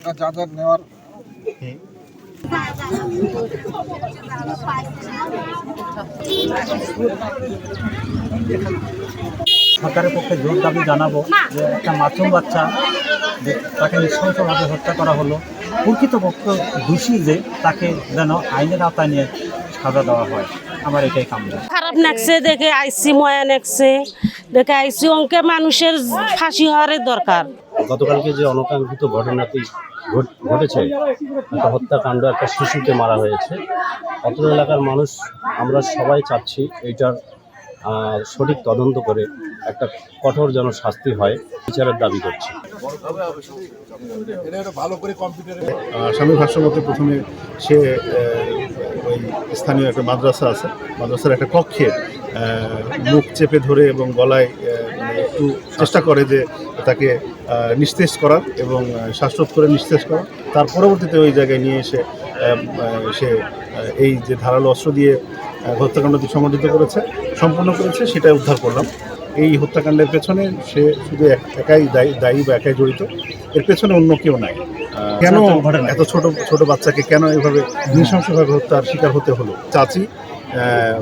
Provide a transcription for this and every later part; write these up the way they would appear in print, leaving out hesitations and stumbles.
যা নেওয়ার সরকারের পক্ষে জোর দাবি জানাবো যে একটা মাসুম বাচ্চা যে তাকে নৃশংসভাবে হত্যা করা হলো, প্রকৃতপক্ষ দোষী যে তাকে যেন আইনের আওতায় নিয়ে সাজা দেওয়া হয়। আমার এটাই কাম্য। খারাপ লাগছে দেখে আইসি ময়া লাগছে দেখে আইসি অঙ্কে মানুষের ফাঁসি হওয়ার দরকার। গতকালকে যে অনাকাঙ্ক্ষিত ঘটনাটি ঘটেছে, একটা হত্যাকাণ্ড, একটা শিশুকে মারা হয়েছে, অত্র এলাকার মানুষ আমরা সবাই চাচ্ছি এইটার সঠিক তদন্ত করে একটা কঠোর যেন শাস্তি হয়, বিচারের দাবি করছি। স্বামী ভাষ্য মতে প্রথমে সে ওই স্থানীয় একটা মাদ্রাসা আছে, মাদ্রাসার একটা কক্ষে মুখ চেপে ধরে এবং গলায় একটু চেষ্টা করে যে তাকে নিস্তেজ করার এবং শ্বাসরোধ করে নিস্তেজ করার। তার পরবর্তীতে ওই জায়গায় নিয়ে এসে সে এই যে ধারালো অস্ত্র দিয়ে হত্যাকাণ্ডটি সম্পূর্ণ করেছে সেটা উদ্ধার করলাম। এই হত্যাকাণ্ডের পেছনে সে শুধু একাই দায়ী বা একাই জড়িত, এর পেছনে অন্য কেউ নাই। কেন এত ছোট বাচ্চাকে কেন এভাবে নৃশংসভাবে হত্যার শিকার হতে হলো? চাচি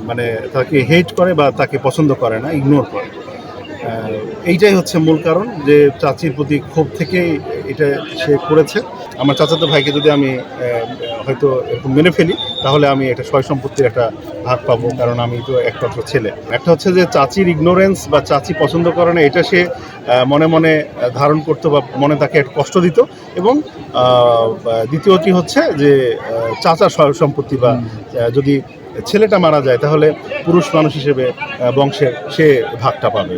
মানে তাকে হেট করে বা তাকে পছন্দ করে না, ইগনোর করে। এইটাই হচ্ছে মূল কারণ যে চাচির প্রতি ক্ষোভ থেকেই এটা সে করেছে। আমার চাচাতো ভাইকে যদি আমি হয়তো এরকম মেনে ফেলি তাহলে আমি একটা সয় সম্পত্তির একটা ভাগ পাবো, কারণ আমি তো একমাত্র ছেলে। একটা হচ্ছে যে চাচির ইগনোরেন্স বা চাচি পছন্দ করে না, এটা সে মনে মনে ধারণ করতো বা মনে তাকে একটা কষ্ট দিত। এবং দ্বিতীয়টি হচ্ছে যে চাচার সয় সম্পত্তি বা যদি ছেলেটা মারা যায় তাহলে পুরুষ মানুষ হিসেবে বংশের সে ভাগটা পাবে।